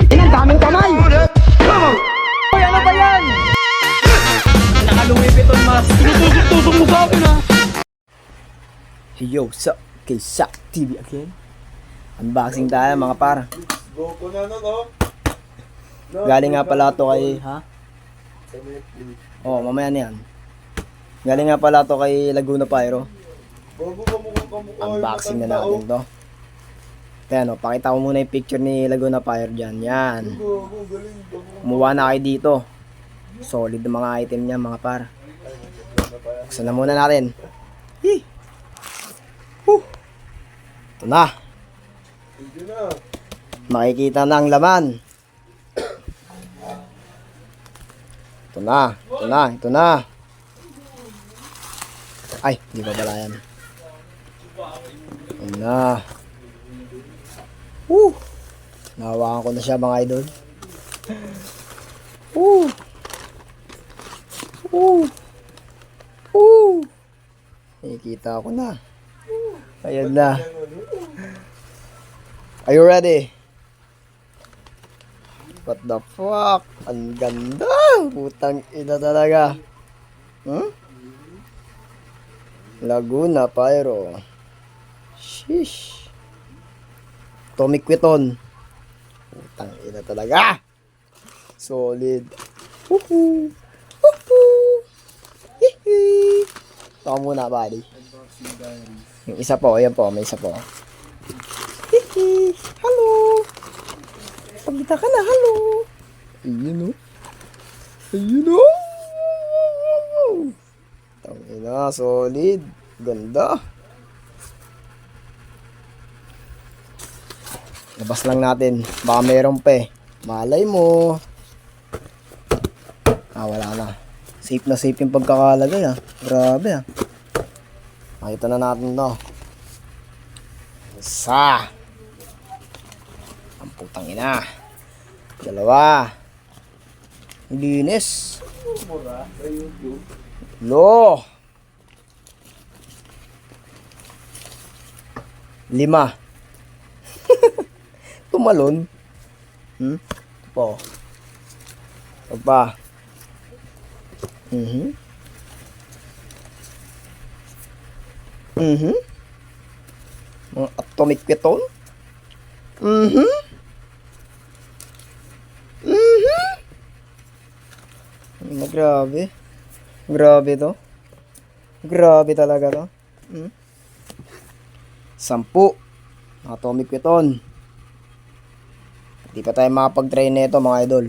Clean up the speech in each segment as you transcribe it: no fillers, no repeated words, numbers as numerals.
Ang daming kamay! Hoy, ano ba yan? Nakaluwi piton mas. Tinutusok-tusok mo sa akin ha. Yo, what's up? Kay Shaq TV again. Unboxing tayo mga par. Goko na no? Galing nga pala to kay, ha? Oh, mamaya na yan. Galing nga pala to kay Laguna Pyro. Unboxing na natin to. Ayan o, pakita ko muna yung picture ni Laguna Pyro dyan. Yan. Kumuha na kayo dito. Solid na mga item niya mga par. Buksan na muna natin. Ito na. Makikita na ang laman. Ito na. Ito na. Ito na. Ay, hindi pa pala yan. Ito na. Nahawakan ko na siya mga idol. Nakikita ko na. Ayan na. Are you ready? What the fuck? Ang ganda! Putang ina talaga. Laguna Pyro. Sheesh. Tommy Quiton. Putang ina talaga. Solid. Woohoo! Woohoo! Hihi! Ito muna, buddy. Yung isa po, ayan po, may isa po. Hihi! Hello! Pagkita ka na, hello! Ayun o. Ayun o! Tangina, solid. Ganda. Labas lang natin. Baka meron pa eh. Malay mo. Wala na. Safe na safe yung pagkakalagay ah. Grabe ah. Makita na natin to. Isa. Ang putang ina. Dalawa. Linis. Lo. 5. Tumalon. Ito po. Ito pa. Mga atomic keton. Grabe. Grabe to. Grabe talaga to. 10. Atomic keton. Hindi pa tayo makapag-try nito mga idol.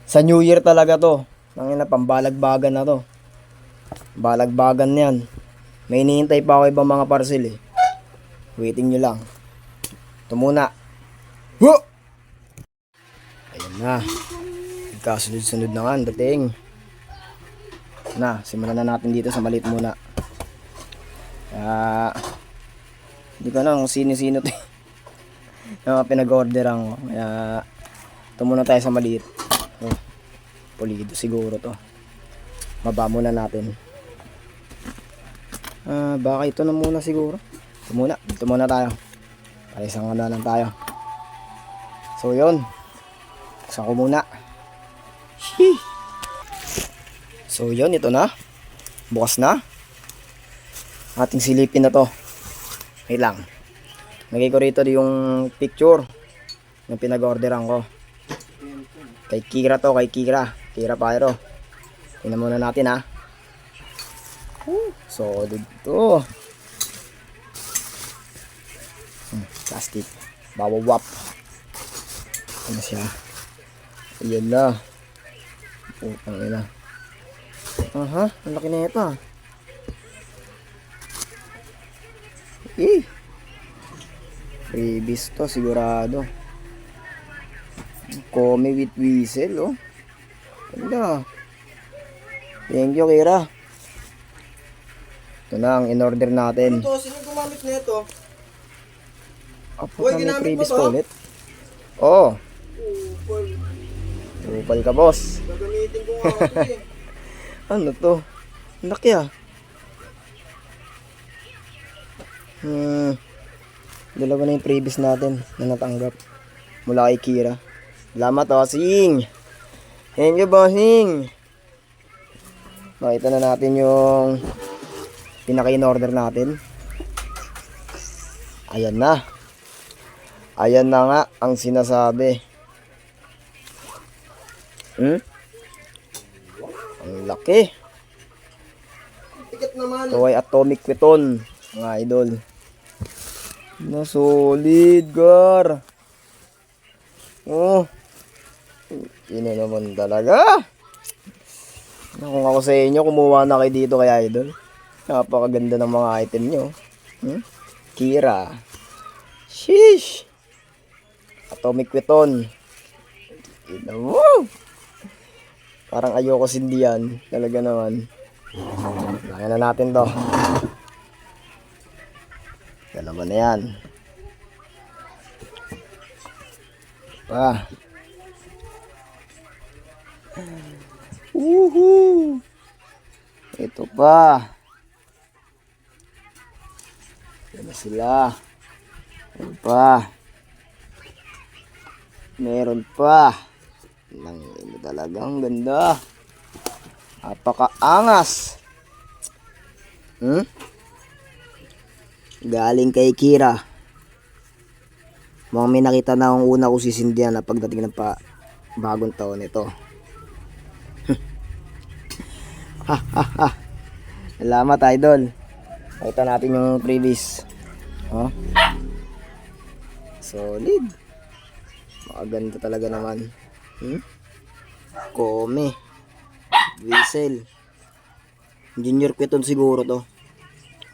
Sa New Year talaga to. Nangina, pambalagbagan na to. Balagbagan yan. May hinihintay pa ako ibang mga parcel eh. Waiting nyo lang. Ito muna. Ayan na. Nagkasunod-sunod na nga ang dating. Na, simulan na natin dito sa maliit muna. Hindi ko na kung sino-sino to. Yung mga pinag-orderan ko. Kaya ito muna tayo sa maliit. Pulido siguro to. Maba muna natin. Baka ito na muna siguro. Ito muna tayo. Para isang ano lang tayo. So yun. Buksan ko muna. So yun, ito na. Bukas na. Ating silipin na to. Wait lang. Lagay ko rito yung picture ng pinag-orderan ko. Kay Kira to, kay Kira. Kira Pyro. Tingnan muna natin ha. Solid to. Plastic. Bawawap. Ano siya? Ayan na. Putang ina. Aha, ang laki na ito. Freebies to sigurado. Come with whistle oh. Ganda. Thank you Kira. Ito na ang in-order natin. Ito, sino gumamit na ito? Apo na may freebies ko ulit. Oo. Upal ka boss. Gagamitin ko nga ito eh. Ano to? Laki ah. Dalawa na yung previous natin na natanggap mula kay Kira. Salamat, bossing. Thank you, bossing. Makita na natin yung pinaka-in-order natin. Ayan na. Ayan na nga ang sinasabi. Ang laki. Ticket naman. Ito ay Atomic Piton, mga idol. Na solid, gar. Oh. Yun na naman talaga. Kung ako sa inyo, kumuha na kayo dito kay idol. Napakaganda ng mga item nyo. Kira. Sheesh. Atomic Piton. Wow. Parang ayoko sindihan. Talaga naman. Kaya na natin to. Dalawa na yan. Pa. Woohoo! Ito pa. Yan na sila. Meron pa. Meron pa. Ito talagang ganda. Napakaangas. Galing kay Kira. Mukhang may nakita na akong una ko sisindihan na pagdating ng bagong taon nito. Salamat, idol. Nakita natin yung previous. Solid. Makaganda talaga naman. Kome. Whistle. Junior Piton siguro to.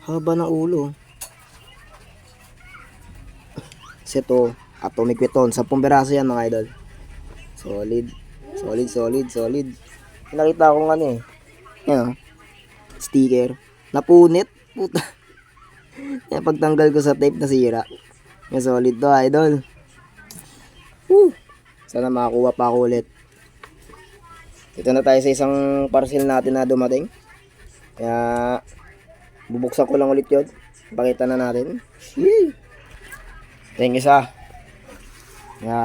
Haba ng ulo. Seto. Atomic Piton. 10 piraso yan, mga idol. Solid. Solid, solid, solid. Nakita ko nga yan, sticker. Napunit. Puta. Yan, pagtanggal ko sa tape, nasira. Yan, solid to, idol. Sana makakuha pa ako ulit. Ito na tayo sa isang parcel natin na dumating. Kaya bubuksan ko lang ulit yun. Pakita na natin. Thank you sa. Kaya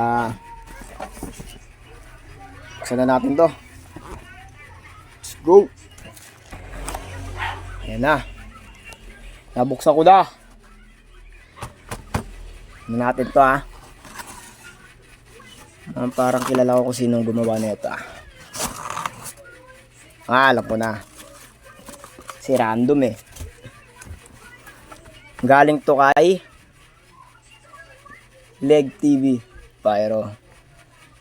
buksan na natin to. Let's go. Ayan na. Nabuksan ko na. Ano natin to, ha. Parang kilala ko kung sinong gumawa nito, alam ko na. Si random Galing to kay Leg TV Pyro.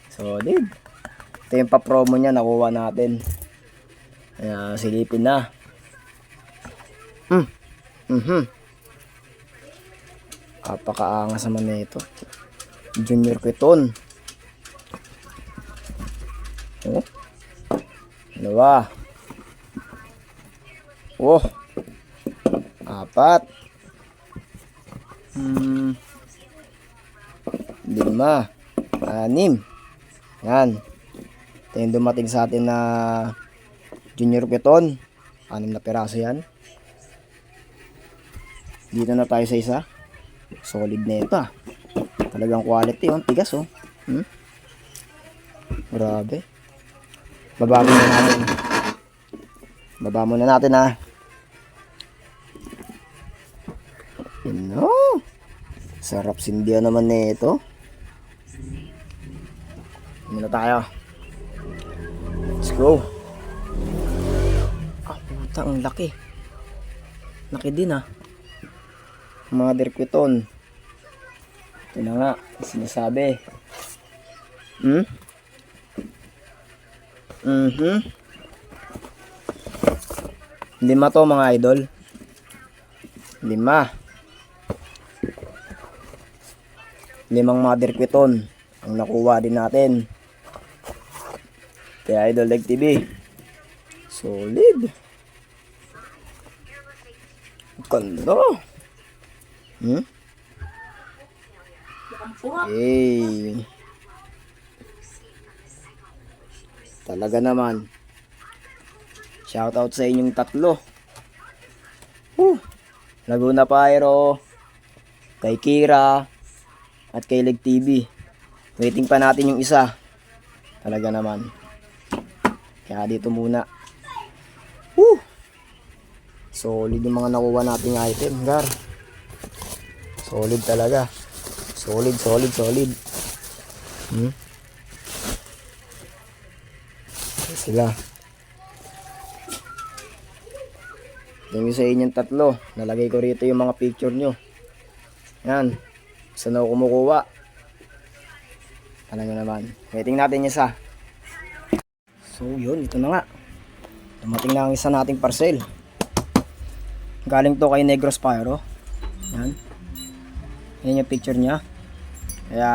Solid. Ito yung pa-promo niya, nakuha natin. Kaya silipin na. Apakaangas naman nito. Junior Piton. Dalawa. 4. 5. 6. Yan. Ito yung dumating sa atin na Junior Piton. 6 na piraso yan. Dito na tayo sa isa. Solid na ito, Talagang quality, tigas, Grabe. Baba muna natin. Baba muna natin, Sarap sindihan naman nito. Muna tayo. Let's go. Puta, ang laki. Laki din, Mother Piton. Ito na nga, sinasabi. 5 to, mga idol. 5. 5 Mother Piton ang nakuha din natin. Kaya Idol Leg TV. Solid. Ganda. Talaga naman. Shoutout sa inyong tatlo. Laguna Pyro, kay Kira, at kay Leg TV. Waiting pa natin yung isa. Talaga naman. Kaya dito muna. Woo! Solid yung mga nakuha nating item, Gar. Solid talaga. Solid. Sila. Thank you sa inyong tatlo. Nalagay ko rito yung mga picture nyo. Yan. Saan ako kumukuha? Talaga naman. Waiting natin isa. So yun, ito na nga. Dumating na ang isa nating parcel. Galing to kay Negros Pyro. Yan. Yan yung picture niya. Kaya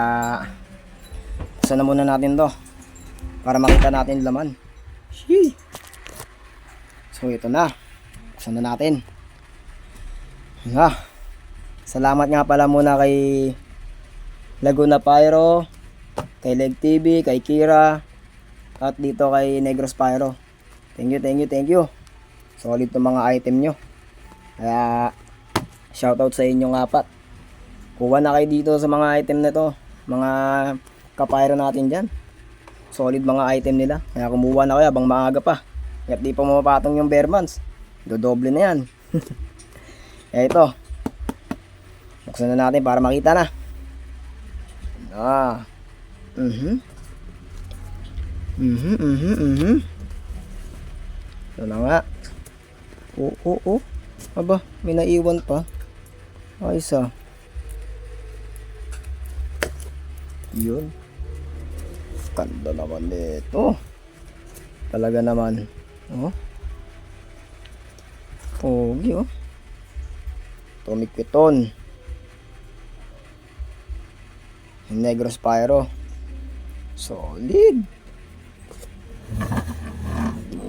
buksan na muna natin to para makita natin yung laman. Shee! So ito na. Buksan na natin. Yan. Salamat nga pala muna kay Laguna Pyro, kay Leg TV, kay Kira, at dito kay Negros Pyro. Thank you. Solid to mga item nyo. Kaya shoutout sa inyong apat. Kuha na kayo dito sa mga item na to, mga kapyro natin dyan. Solid mga item nila. Kaya kumuha na kayo habang maaga pa. At di pa mapatong yung bare months. Dodoble na yan. Eh ito. Buksan na natin para makita na. Ito na nga. Oo. Aba, may naiwan pa. Ayos ah. Yun. Ganda naman nito. Talaga naman. Oh. Pogi oh. Tommy Piton. Negros Pyro. Solid.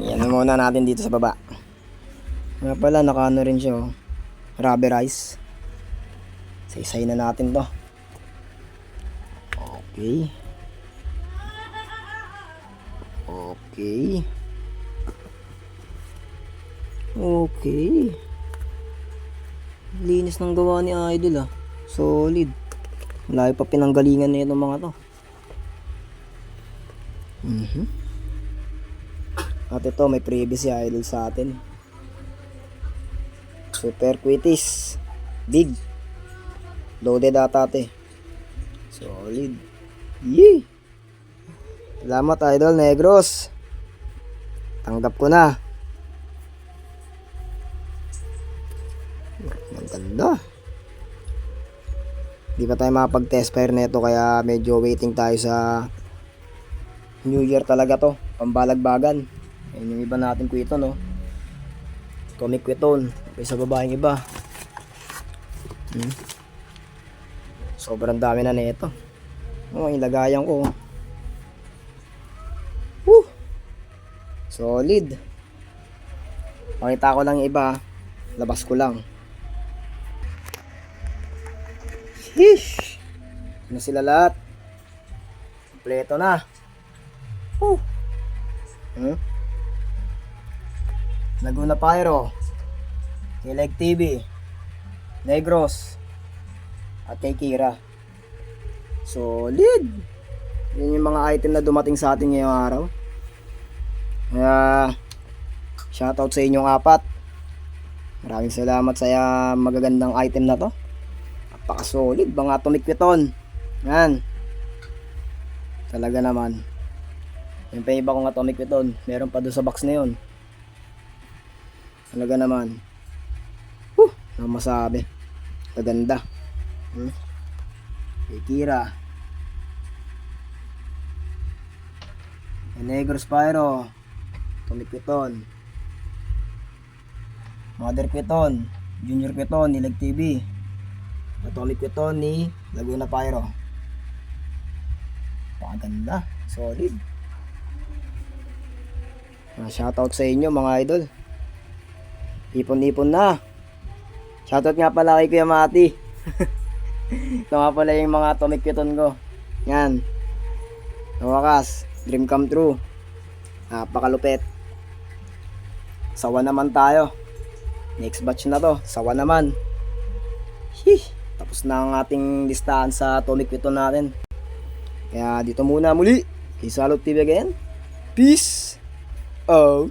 Yan muna natin dito sa baba. Nga pala, nakaano rin siya oh. Rubberize. Isa-isay na natin to. Okay. Linis ng gawa ni Idol ah. Solid. Malayo pa pinanggalingan na itong mga to. At ito, may previous si Idol sa atin. Super Quitis. Big. Loaded ata ate. Solid. Yee! Salamat Idol Negros. Tanggap ko na. Ang ganda. Di pa tayo makapag-test fire nito kaya medyo waiting tayo sa New Year talaga to. Pambalagbagan. Ayun yung iba natin kwito no. Tommy Quiton. Okay, sa babaeng iba. Sobrang dami na nito. Oh, ilagayan ko. Woo! Solid. Pakita ko lang yung iba. Labas ko lang. Sheesh! Ano sila lahat? Kompleto na. Woo! Laguna Pyro, kay Leg TV, Negros, at kay Kira. Solid! Yan yung mga item na dumating sa atin ngayong araw. Kaya shoutout sa inyong apat. Maraming salamat sa magagandang item na to. Napaka-solid, mga Atomic Piton. Yan. Talaga naman. Yung pa iba kong Atomic Piton, meron pa doon sa box na yun. Talaga naman. Ano masabi? Kaganda. Kay Kira. Kay Negros Pyro. Atomic Piton. Mother Piton. Junior Piton ni Leg TV. Atomic Piton ni Laguna Pyro. Pakaganda. Solid. Shoutout sa inyo mga idol. Ipon-ipon na. Shoutout nga pala kay Kuya Mati. Ito nga pala yung mga Atomic Piton ko. Yan. Sa wakas, dream come true. Napakalupit. Sawa naman tayo. Next batch na to. Sawa naman. Tapos tapos na ang ating listahan sa atomic weapon natin. Kaya dito muna muli. Kay Salot TV again. Peace out.